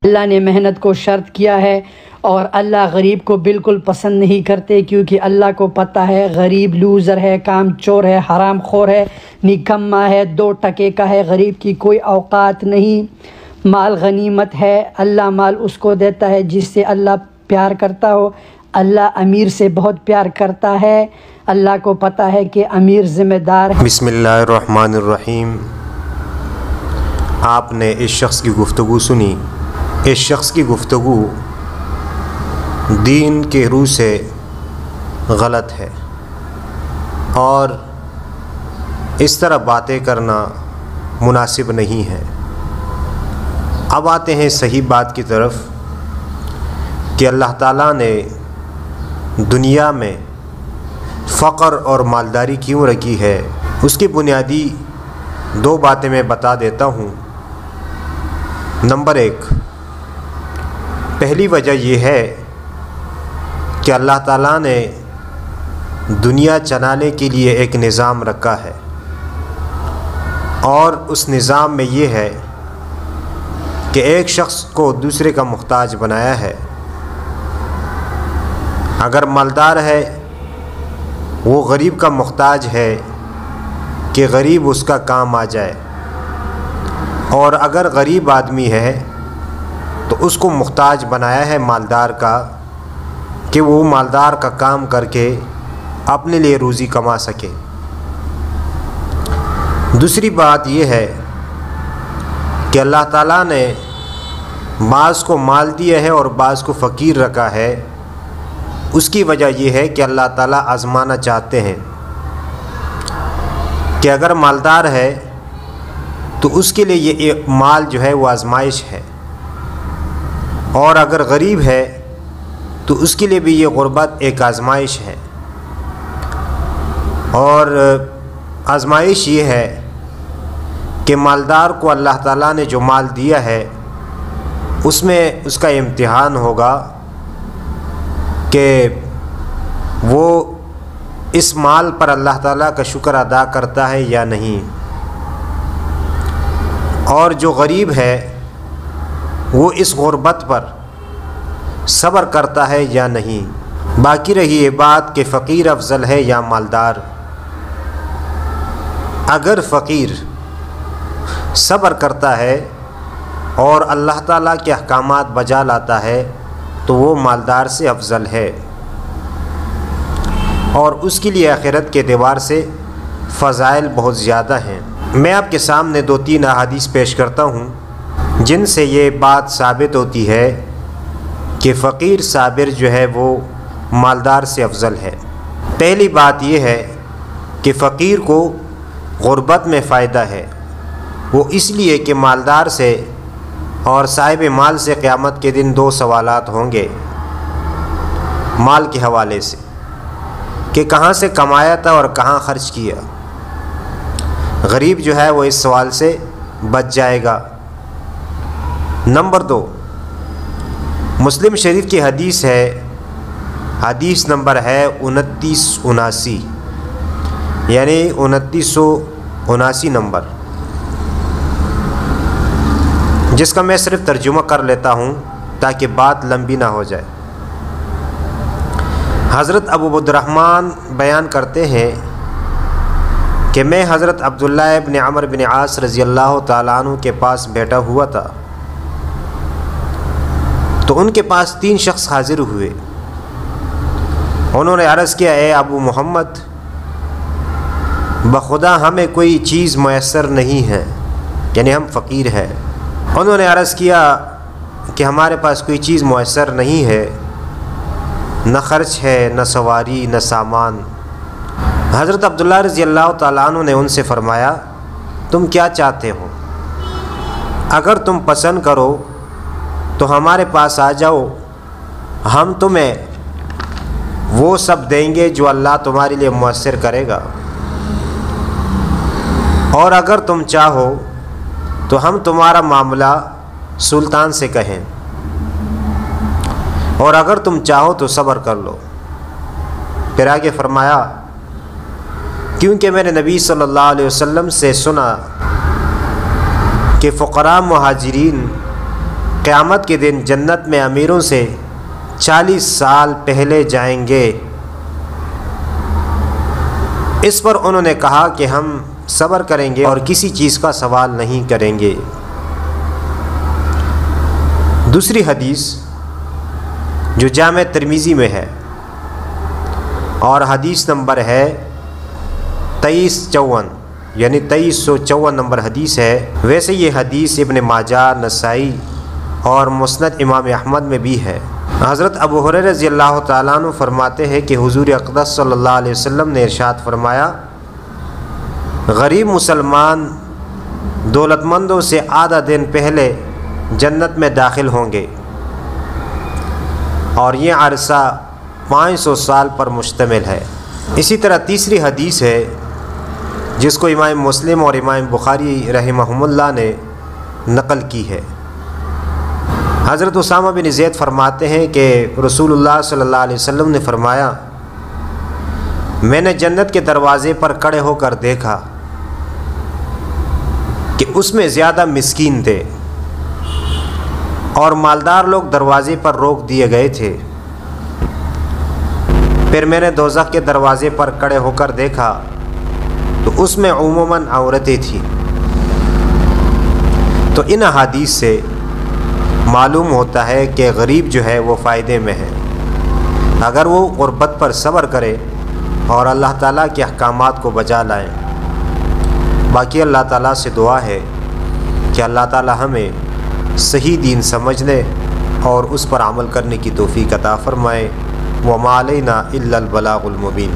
اللہ نے محنت کو شرط کیا ہے اور اللہ غریب کو بالکل پسند نہیں کرتے، کیونکہ اللہ کو پتہ ہے غریب لوزر ہے، کام چور ہے، حرام خور ہے، نکما ہے، 2 ٹکے کا ہے، غریب کی کوئی اوقات نہیں۔ مال غنیمت ہے، اللہ مال اس کو دیتا ہے جس سے اللہ پیار کرتا ہو۔ اللہ امیر سے بہت پیار کرتا ہے، اللہ کو پتہ ہے کہ امیر ذمہ دار ہے۔ بسم اللہ الرحمن الرحیم۔ آپ نے اس شخص کی گفتگو سنی۔ اس شخص کی گفتگو دین کے روح سے غلط ہے، اور اس طرح باتیں کرنا مناسب نہیں ہے۔ اب آتے ہیں صحیح بات کی طرف کہ اللہ تعالیٰ نے دنیا میں فقر اور مالداری کیوں رکھی ہے۔ اس کی بنیادی 2 باتیں میں بتا دیتا ہوں۔ نمبر 1، پہلی وجہ یہ ہے کہ اللہ تعالیٰ نے دنیا چلانے کے لیے ایک نظام رکھا ہے، اور اس نظام میں یہ ہے کہ ایک شخص کو دوسرے کا محتاج بنایا ہے۔ اگر مالدار ہے وہ غریب کا محتاج ہے کہ غریب اس کا کام آ جائے، اور اگر غریب آدمی ہے تو اس کو محتاج بنایا ہے مالدار کا کہ وہ مالدار کا کام کر کے اپنے لیے روزی کما سکے۔ دوسری بات یہ ہے کہ اللہ تعالیٰ نے بعض کو مال دیا ہے اور بعض کو فقیر رکھا ہے۔ اس کی وجہ یہ ہے کہ اللہ تعالیٰ آزمانا چاہتے ہیں کہ اگر مالدار ہے تو اس کے لیے یہ مال جو ہے وہ آزمائش ہے، اور اگر غریب ہے تو اس کے لیے بھی یہ غربت ایک آزمائش ہے۔ اور آزمائش یہ ہے کہ مالدار کو اللہ تعالیٰ نے جو مال دیا ہے اس میں اس کا امتحان ہوگا کہ وہ اس مال پر اللہ تعالیٰ کا شکر ادا کرتا ہے یا نہیں، اور جو غریب ہے وہ اس غربت پر صبر کرتا ہے یا نہیں۔ باقی رہی یہ بات کہ فقیر افضل ہے یا مالدار۔ اگر فقیر صبر کرتا ہے اور اللہ تعالیٰ کے احکامات بجا لاتا ہے تو وہ مالدار سے افضل ہے، اور اس کے لیے آخرت کے اعتبار سے فضائل بہت زیادہ ہیں۔ میں آپ کے سامنے 2-3 احادیث پیش کرتا ہوں جن سے یہ بات ثابت ہوتی ہے کہ فقیر صابر جو ہے وہ مالدار سے افضل ہے۔ پہلی بات یہ ہے کہ فقیر کو غربت میں فائدہ ہے، وہ اس لیے کہ مالدار سے اور صاحب مال سے قیامت کے دن 2 سوالات ہوں گے مال کے حوالے سے، کہ کہاں سے کمایا تھا اور کہاں خرچ کیا۔ غریب جو ہے وہ اس سوال سے بچ جائے گا۔ نمبر 2، مسلم شریف کی حدیث ہے، حدیث نمبر ہے 2979، یعنی 2979 نمبر، جس کا میں صرف ترجمہ کر لیتا ہوں تاکہ بات لمبی نہ ہو جائے۔ حضرت ابو عبدالرحمن بیان کرتے ہیں کہ میں حضرت عبداللہ ابن عمرو بن عاص رضی اللہ تعالیٰ عنہ کے پاس بیٹھا ہوا تھا، تو ان کے پاس 3 شخص حاضر ہوئے۔ انہوں نے عرض کیا، اے ابو محمد، بخدا ہمیں کوئی چیز میسر نہیں ہے، یعنی ہم فقیر ہیں۔ انہوں نے عرض کیا کہ ہمارے پاس کوئی چیز میسر نہیں ہے، نہ خرچ ہے، نہ سواری، نہ سامان۔ حضرت عبداللہ رضی اللہ تعالیٰ عنہ نے ان سے فرمایا، تم کیا چاہتے ہو؟ اگر تم پسند کرو تو ہمارے پاس آ جاؤ، ہم تمہیں وہ سب دیں گے جو اللہ تمہارے لیے میسر کرے گا، اور اگر تم چاہو تو ہم تمہارا معاملہ سلطان سے کہیں، اور اگر تم چاہو تو صبر کر لو۔ پھر آگے فرمایا، کیونکہ میں نے نبی صلی اللہ علیہ وسلم سے سنا کہ فقراء مہاجرین قیامت کے دن جنت میں امیروں سے 40 سال پہلے جائیں گے۔ اس پر انہوں نے کہا کہ ہم صبر کریں گے اور کسی چیز کا سوال نہیں کریں گے۔ دوسری حدیث جو جامع ترمذی میں ہے اور حدیث نمبر ہے 2354، یعنی 2354 نمبر حدیث ہے۔ ویسے یہ حدیث ابن ماجہ، نسائی اور مسند امام احمد میں بھی ہے۔ حضرت ابو ہریرہ رضی اللہ تعالیٰ عنہ فرماتے ہیں کہ حضور اقدس صلی اللہ علیہ وسلم نے ارشاد فرمایا، غریب مسلمان دولت مندوں سے آدھا دن پہلے جنت میں داخل ہوں گے، اور یہ عرصہ 500 سال پر مشتمل ہے۔ اسی طرح تیسری حدیث ہے جس کو امام مسلم اور امام بخاری رحمہم اللہ نے نقل کی ہے۔ حضرت اسامہ بن زید فرماتے ہیں کہ رسول اللہ صلی اللہ علیہ وسلم نے فرمایا، میں نے جنت کے دروازے پر کھڑے ہو کر دیکھا کہ اس میں زیادہ مسکین تھے اور مالدار لوگ دروازے پر روک دیے گئے تھے۔ پھر میں نے دوزخ کے دروازے پر کھڑے ہو کر دیکھا تو اس میں عموماً عورتیں تھیں۔ تو ان احادیث سے معلوم ہوتا ہے کہ غریب جو ہے وہ فائدے میں ہے اگر وہ غربت پر صبر کرے اور اللہ تعالیٰ کے احکامات کو بجا لائیں۔ باقی اللہ تعالیٰ سے دعا ہے کہ اللہ تعالیٰ ہمیں صحیح دین سمجھنے اور اس پر عمل کرنے کی توفیق عطا فرمائے۔ وما علینا الا البلاغ المبین۔